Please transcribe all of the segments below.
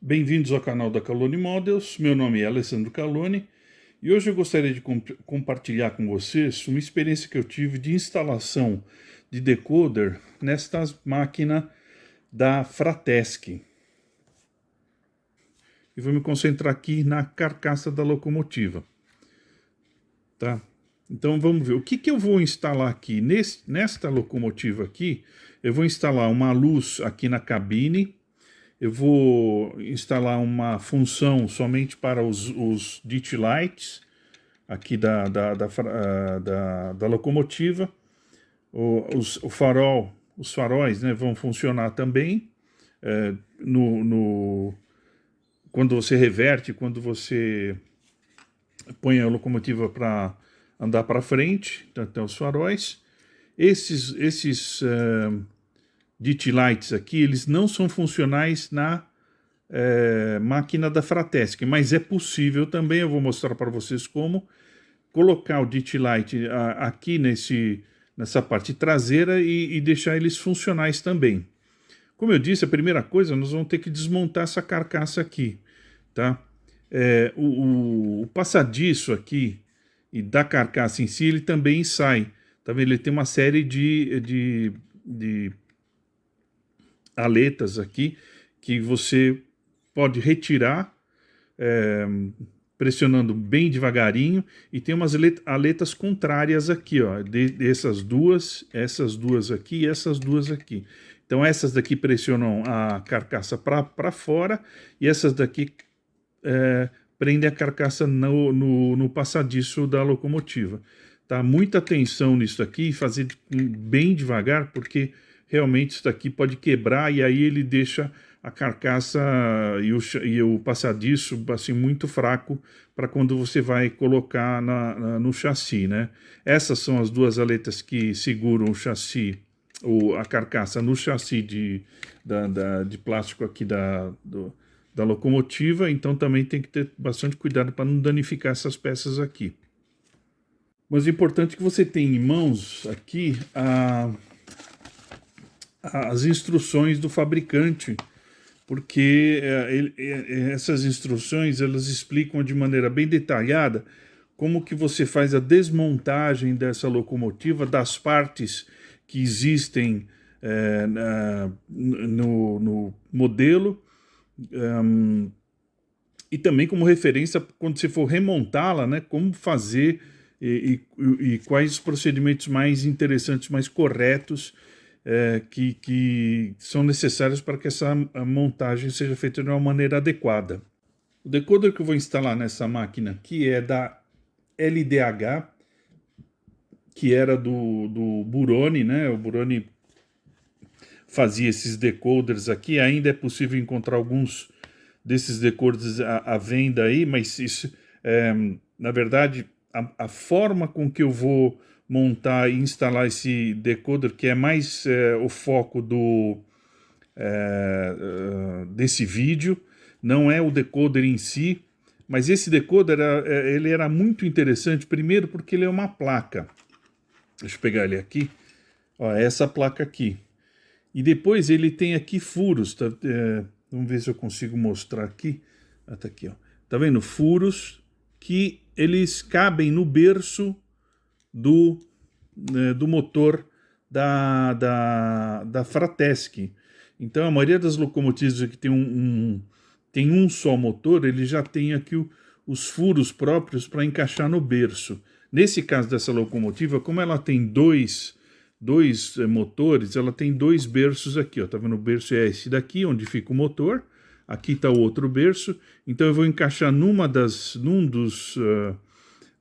Bem-vindos ao canal da Calone Models, meu nome é Alessandro Calone e hoje eu gostaria de compartilhar com vocês uma experiência que eu tive de instalação de decoder nesta máquina da Fratesc. E vou me concentrar aqui na carcaça da locomotiva. Tá? Então vamos ver, o que eu vou instalar aqui? Nesta locomotiva aqui, eu vou instalar uma luz aqui na cabine. Eu vou instalar uma função somente para os DIT lights aqui da locomotiva. Os faróis, né, vão funcionar também quando você reverte, quando você põe a locomotiva para andar para frente, então os faróis. Esses DIT lights aqui, eles não são funcionais na máquina da Fratesc, mas é possível também, eu vou mostrar para vocês como, colocar o DIT light aqui nessa parte traseira e deixar eles funcionais também. Como eu disse, a primeira coisa, nós vamos ter que desmontar essa carcaça aqui, tá? O passadiço aqui e da carcaça em si, ele também sai, tá vendo? Ele tem uma série de aletas aqui que você pode retirar pressionando bem devagarinho, e tem umas aletas contrárias aqui, ó, essas duas aqui e essas duas aqui. Então essas daqui pressionam a carcaça para fora e essas daqui prendem a carcaça no passadiço da locomotiva. Tá? Muita atenção nisso aqui, fazer bem devagar, porque realmente isso daqui pode quebrar e aí ele deixa a carcaça e o passadiço assim, muito fraco para quando você vai colocar no chassi, né? Essas são as duas aletas que seguram o chassi, ou a carcaça no chassi de plástico aqui da locomotiva, então também tem que ter bastante cuidado para não danificar essas peças aqui. Mas é importante que você tenha em mãos aqui as instruções do fabricante, porque essas instruções elas explicam de maneira bem detalhada como que você faz a desmontagem dessa locomotiva, das partes que existem no modelo, e também como referência quando você for remontá-la, né, como fazer e quais os procedimentos mais interessantes, mais corretos que são necessários para que essa montagem seja feita de uma maneira adequada. O decoder que eu vou instalar nessa máquina aqui é da LDH, que era do Buroni, né? O Buroni fazia esses decoders aqui. Ainda é possível encontrar alguns desses decoders à venda aí, mas isso, na verdade, a forma com que eu vou montar e instalar esse decoder, que é mais o foco desse vídeo, não é o decoder em si, mas esse decoder ele era muito interessante, primeiro porque ele é uma placa. Deixa eu pegar ele aqui. Ó, essa placa aqui. E depois ele tem aqui furos, tá? Vamos ver se eu consigo mostrar aqui. Tá aqui, ó. Tá vendo? Furos que eles cabem no berço do motor da Fratesc. Então a maioria das locomotivas que tem um só motor, ele já tem aqui os furos próprios para encaixar no berço. Nesse caso dessa locomotiva, como ela tem dois motores, ela tem dois berços aqui, ó. Tá vendo? O berço é esse daqui, onde fica o motor. Aqui está o outro berço. Então eu vou encaixar num dos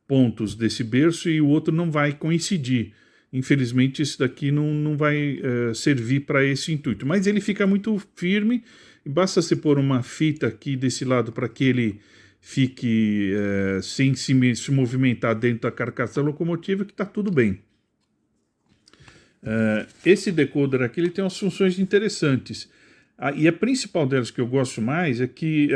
pontos desse berço e o outro não vai coincidir. Infelizmente esse daqui não vai servir para esse intuito, mas ele fica muito firme e basta você pôr uma fita aqui desse lado para que ele fique sem se movimentar dentro da carcaça da locomotiva, que está tudo bem. Esse decoder aqui ele tem umas funções interessantes, e a principal delas que eu gosto mais é que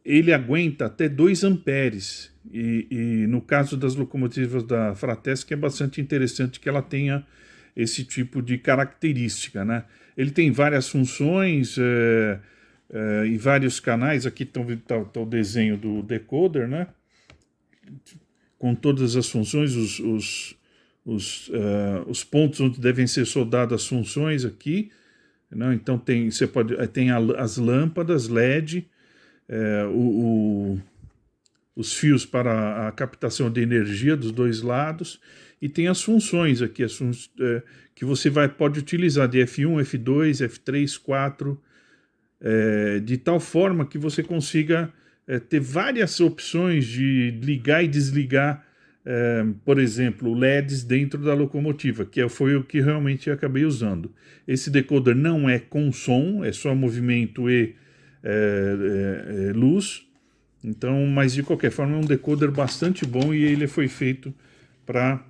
ele aguenta até 2 amperes, e no caso das locomotivas da Fratesc é bastante interessante que ela tenha esse tipo de característica, né? Ele tem várias funções, e vários canais. Aqui tá o desenho do decoder, né? Com todas as funções, os pontos onde devem ser soldadas as funções aqui, né? Então tem as lâmpadas LED, os fios para a captação de energia dos dois lados, e tem as funções aqui, que você pode utilizar de F1, F2, F3, 4, de tal forma que você consiga ter várias opções de ligar e desligar, por exemplo, LEDs dentro da locomotiva, que foi o que realmente eu acabei usando. Esse decoder não é com som, é só movimento e luz. Então, mas de qualquer forma é um decoder bastante bom e ele foi feito para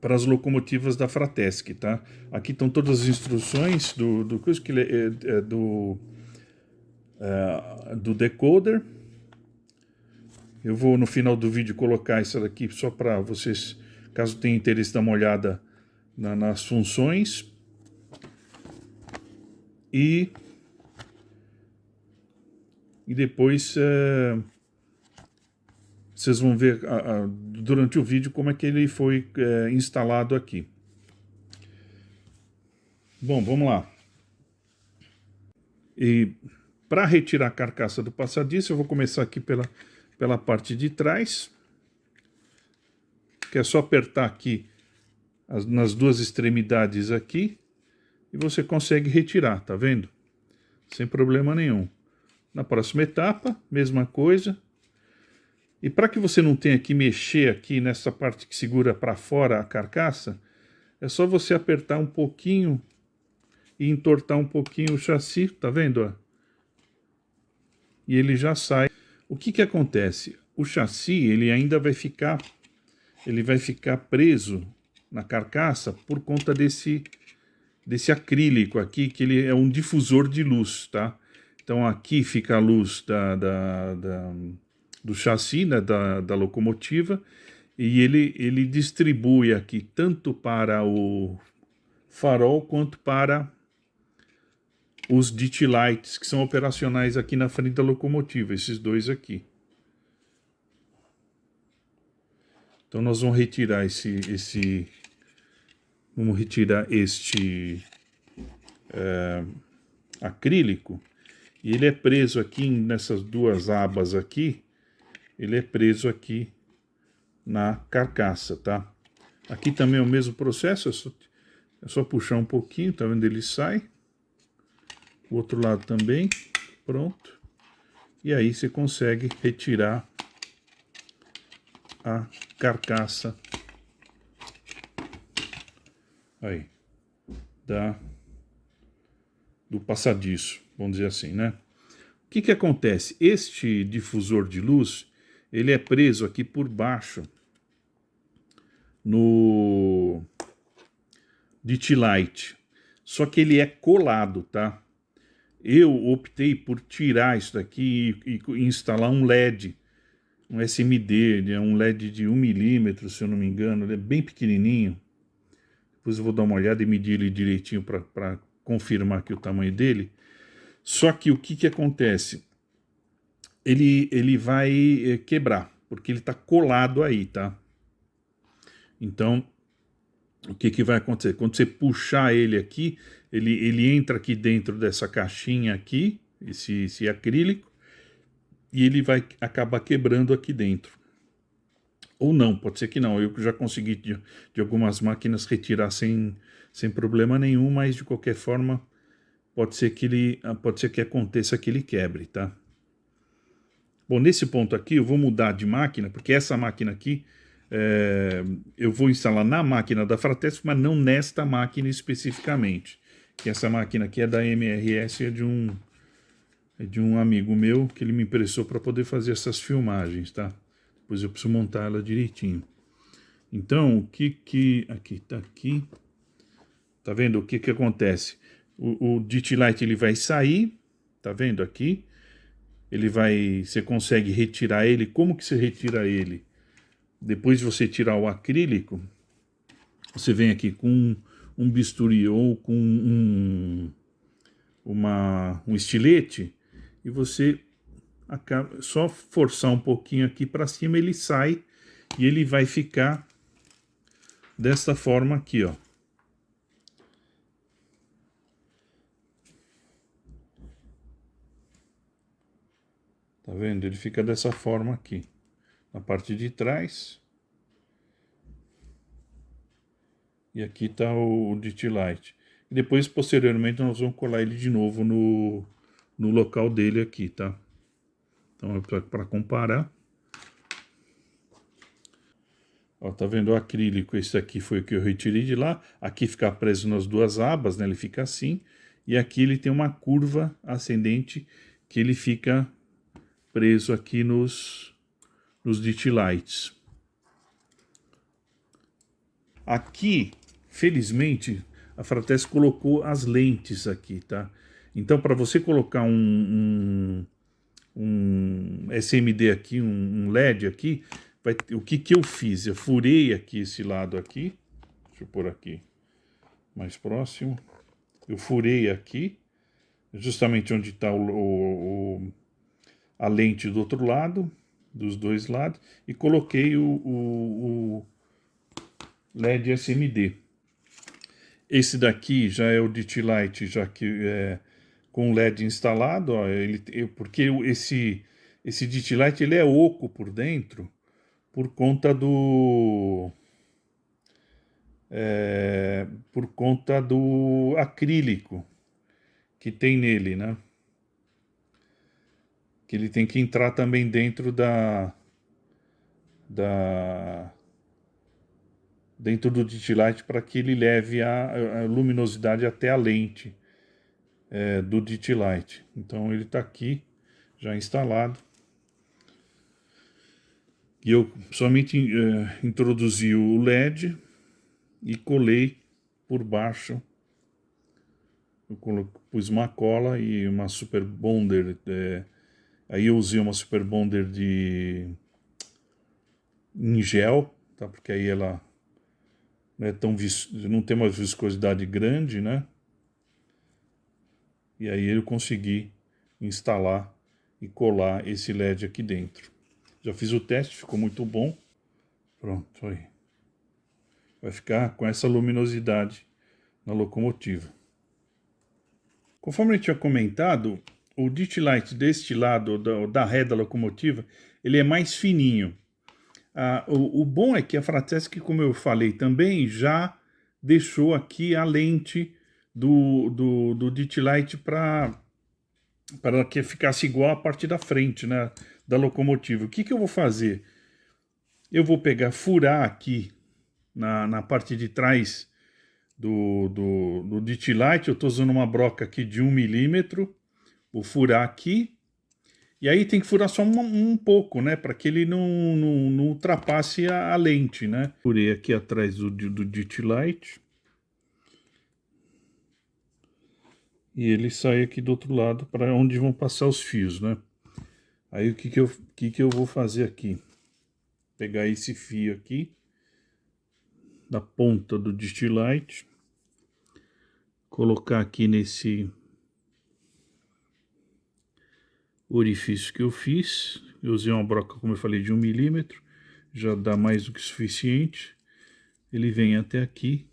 as locomotivas da Fratesc, tá? Aqui estão todas as instruções do decoder. Eu vou no final do vídeo colocar isso daqui só para vocês, caso tenham interesse, dar uma olhada nas funções. E depois vocês vão ver durante o vídeo como é que ele foi instalado aqui. Bom, vamos lá. E para retirar a carcaça do passadiço, eu vou começar aqui pela parte de trás, que é só apertar aqui nas duas extremidades aqui, e você consegue retirar, tá vendo? Sem problema nenhum. Na próxima etapa, mesma coisa. E para que você não tenha que mexer aqui nessa parte que segura para fora a carcaça, é só você apertar um pouquinho e entortar um pouquinho o chassi, tá vendo? Ó? E ele já sai. O que acontece? O chassi ele ainda vai ficar preso na carcaça por conta desse acrílico aqui, que ele é um difusor de luz, tá? Então aqui fica a luz do chassi, né, da locomotiva, e ele distribui aqui tanto para o farol quanto para os ditch lights, que são operacionais aqui na frente da locomotiva, esses dois aqui. Então nós vamos retirar vamos retirar este acrílico, e ele é preso aqui nessas duas abas aqui, ele é preso aqui na carcaça, tá? Aqui também é o mesmo processo, é só puxar um pouquinho, tá vendo? Ele sai. O outro lado também, pronto. E aí você consegue retirar a carcaça aí do passadiço, vamos dizer assim, né? O que acontece? Este difusor de luz, ele é preso aqui por baixo no ditch light, só que ele é colado, tá? Eu optei por tirar isso daqui e instalar um LED, um SMD, um LED de 1 milímetro, se eu não me engano, ele é bem pequenininho. Depois eu vou dar uma olhada e medir ele direitinho para confirmar aqui o tamanho dele. Só que o que acontece? Ele vai quebrar, porque ele está colado aí, tá? Então, o que vai acontecer? Quando você puxar ele aqui, ele entra aqui dentro dessa caixinha aqui, esse acrílico, e ele vai acabar quebrando aqui dentro. Ou não, pode ser que não. Eu já consegui de algumas máquinas retirar sem problema nenhum, mas de qualquer forma pode ser que aconteça que ele quebre, tá? Bom, nesse ponto aqui eu vou mudar de máquina, porque essa máquina aqui eu vou instalar na máquina da Fratesc, mas não nesta máquina especificamente. Que essa máquina aqui é da MRS, é de um amigo meu que ele me emprestou para poder fazer essas filmagens, tá? Depois eu preciso montar ela direitinho. Então, aqui tá aqui. Tá vendo o que acontece? O ditch light ele vai sair, tá vendo aqui? Você consegue retirar ele. Como que você retira ele? Depois de você tirar o acrílico, você vem aqui com um bisturi ou com um estilete e você só forçar um pouquinho aqui para cima, ele sai e ele vai ficar desta forma aqui, ó. Tá vendo? Ele fica dessa forma aqui, na parte de trás. E aqui tá o Light. E depois, posteriormente, nós vamos colar ele de novo no local dele aqui, tá? Então, para comparar. Ó, tá vendo o acrílico? Esse aqui foi o que eu retirei de lá. Aqui fica preso nas duas abas, né? Ele fica assim. E aqui ele tem uma curva ascendente que ele fica preso aqui nos Lights. Aqui, felizmente, a Fratesc colocou as lentes aqui, tá? Então, para você colocar um SMD aqui, um LED aqui, o que eu fiz? Eu furei aqui esse lado aqui, deixa eu pôr aqui mais próximo, eu furei aqui, justamente onde está a lente do outro lado, dos dois lados, e coloquei o LED SMD. Esse daqui já é o DT Light, já que é com LED instalado, ó, porque esse DT Light ele é oco por dentro, por conta do acrílico que tem nele, né? Que ele tem que entrar também dentro dentro do DT Light para que ele leve a luminosidade até a lente do DT Light. Então ele está aqui já instalado. E eu somente introduzi o LED e colei por baixo. Eu pus uma cola e uma Super Bonder. Aí eu usei uma Super Bonder em gel, tá? Porque aí ela não é não tem uma viscosidade grande, né? E aí eu consegui instalar e colar esse LED aqui dentro. Já fiz o teste, ficou muito bom. Pronto, aí. Vai ficar com essa luminosidade na locomotiva. Conforme eu tinha comentado, o DT Light deste lado, da ré da locomotiva, ele é mais fininho. O bom é que a Fratesc, como eu falei também, já deixou aqui a lente do DT Light para que ficasse igual a parte da frente, né, da locomotiva. O que eu vou fazer? Eu vou furar aqui na parte de trás do DT Light. Eu estou usando uma broca aqui de 1 milímetro. Vou furar aqui. E aí tem que furar só um pouco, né? Para que ele não ultrapasse a lente, né? Furei aqui atrás do DT Light. E ele sai aqui do outro lado para onde vão passar os fios, né? Aí o que eu vou fazer aqui? Pegar esse fio aqui da ponta do DT Light, colocar aqui nesse orifício que eu fiz. Eu usei uma broca, como eu falei, de 1 milímetro, já dá mais do que suficiente. Ele vem até aqui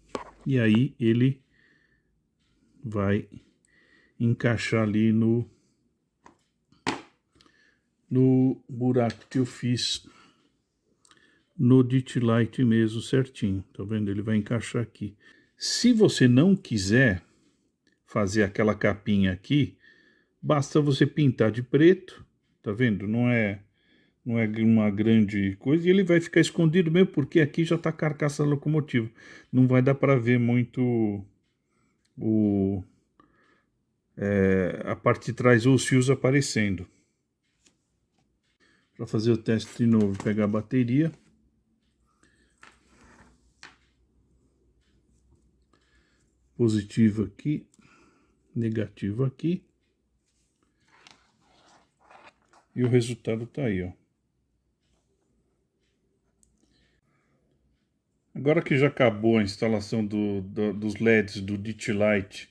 e aí ele vai encaixar ali no buraco que eu fiz no DT Light mesmo certinho. Tá vendo? Ele vai encaixar aqui. Se você não quiser fazer aquela capinha aqui, basta você pintar de preto, tá vendo? Não é uma grande coisa, e ele vai ficar escondido mesmo, porque aqui já tá a carcaça da locomotiva. Não vai dar para ver muito a parte de trás ou os fios aparecendo. Para fazer o teste de novo, pegar a bateria. Positivo aqui, negativo aqui. E o resultado tá aí, ó. Agora que já acabou a instalação dos LEDs do DT Light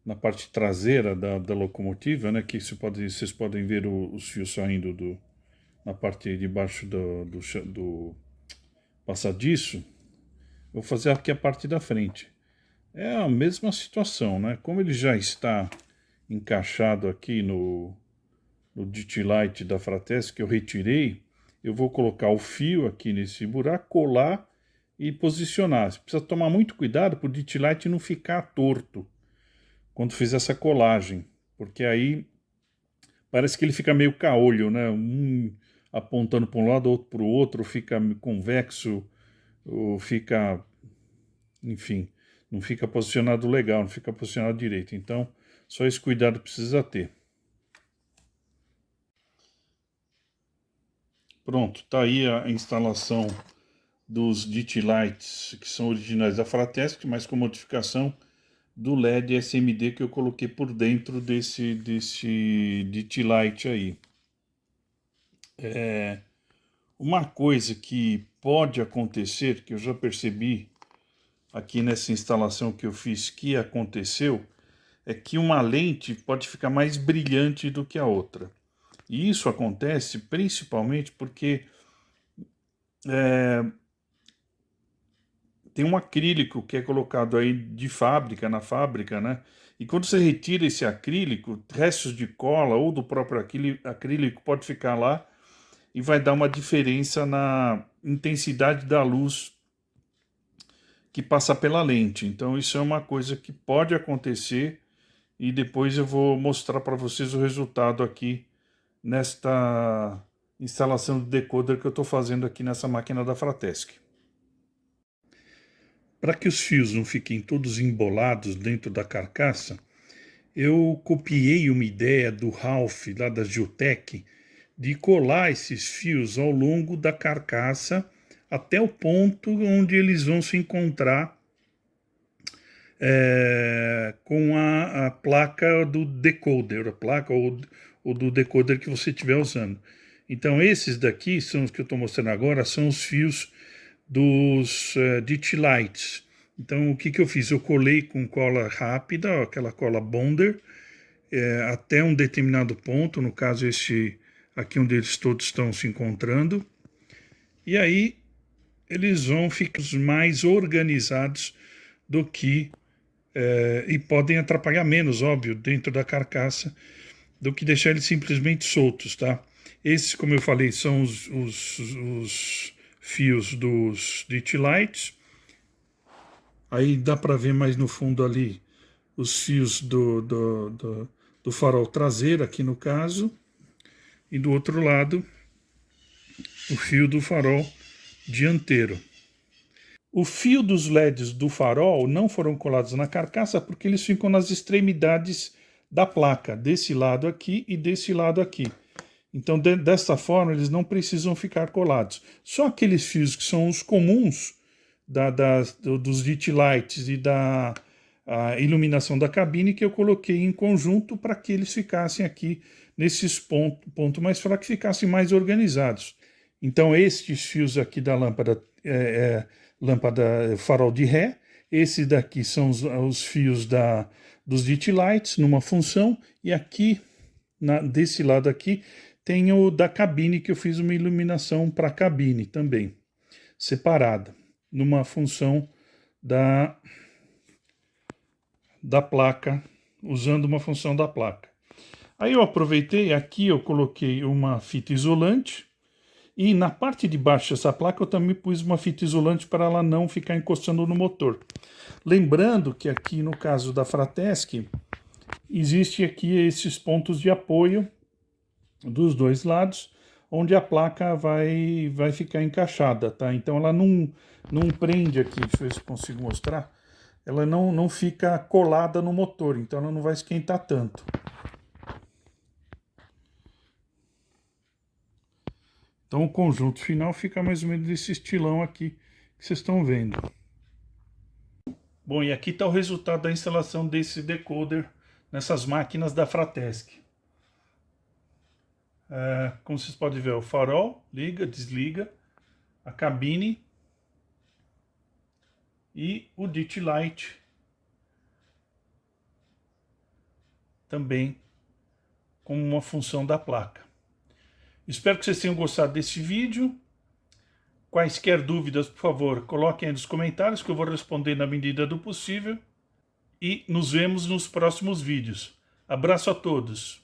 na parte traseira da locomotiva, né, que vocês podem ver os fios saindo na parte de baixo do passadiço. Vou fazer aqui a parte da frente. É a mesma situação, né? Como ele já está encaixado aqui no DT Light da Fratesc que eu retirei, eu vou colocar o fio aqui nesse buraco, colar e posicionar. Você precisa tomar muito cuidado para o DT Light não ficar torto quando fizer essa colagem, porque aí parece que ele fica meio caolho, né? Um apontando para um lado, outro para o outro, fica convexo, ou fica, enfim, não fica posicionado legal, não fica posicionado direito. Então, só esse cuidado precisa ter. Pronto, tá aí a instalação dos DT Lights, que são originais da Fratesc, mas com modificação do LED SMD que eu coloquei por dentro desse DT Light aí. Uma coisa que pode acontecer, que eu já percebi aqui nessa instalação que eu fiz que aconteceu, é que uma lente pode ficar mais brilhante do que a outra. E isso acontece principalmente porque tem um acrílico que é colocado aí de fábrica, na fábrica, né? E quando você retira esse acrílico, restos de cola ou do próprio acrílico pode ficar lá e vai dar uma diferença na intensidade da luz que passa pela lente. Então isso é uma coisa que pode acontecer e depois eu vou mostrar para vocês o resultado aqui nesta instalação de decoder que eu estou fazendo aqui nessa máquina da Fratesc. Para que os fios não fiquem todos embolados dentro da carcaça, eu copiei uma ideia do Ralph, lá da Geotech, de colar esses fios ao longo da carcaça até o ponto onde eles vão se encontrar com a placa do decoder, a placa ou do decoder que você estiver usando. Então esses daqui são os que eu estou mostrando agora, são os fios dos DT Lights. Então o que eu fiz? Eu colei com cola rápida, aquela cola Bonder, até um determinado ponto, no caso esse aqui onde eles todos estão se encontrando, e aí eles vão ficar mais organizados do que e podem atrapalhar menos, óbvio, dentro da carcaça, do que deixar eles simplesmente soltos, tá? Esses, como eu falei, são os fios dos DT Lights. Aí dá para ver mais no fundo ali os fios do farol traseiro, aqui no caso, e do outro lado o fio do farol dianteiro. O fio dos LEDs do farol não foram colados na carcaça porque eles ficam nas extremidades da placa, desse lado aqui e desse lado aqui. Então, dessa forma, eles não precisam ficar colados. Só aqueles fios que são os comuns dos DT Lights e da iluminação da cabine que eu coloquei em conjunto para que eles ficassem aqui nesses pontos mais fracos, ficassem mais organizados. Então, estes fios aqui da lâmpada lâmpada farol de ré, esse daqui são os fios dos DT Lights numa função, e aqui, desse lado aqui, tem o da cabine, que eu fiz uma iluminação para a cabine também, separada, numa função da placa, usando uma função da placa. Aí eu aproveitei, aqui eu coloquei uma fita isolante, e na parte de baixo dessa placa eu também pus uma fita isolante para ela não ficar encostando no motor. Lembrando que aqui no caso da Fratesc, existe aqui esses pontos de apoio dos dois lados, onde a placa vai ficar encaixada, tá? Então ela não prende aqui, deixa eu ver se eu consigo mostrar, ela não fica colada no motor, então ela não vai esquentar tanto. Então o conjunto final fica mais ou menos desse estilão aqui que vocês estão vendo. Bom, e aqui está o resultado da instalação desse decoder nessas máquinas da Fratesc. Como vocês podem ver, o farol liga, desliga, a cabine e o DT Light também como uma função da placa. Espero que vocês tenham gostado desse vídeo. Quaisquer dúvidas, por favor, coloquem aí nos comentários que eu vou responder na medida do possível. E nos vemos nos próximos vídeos. Abraço a todos!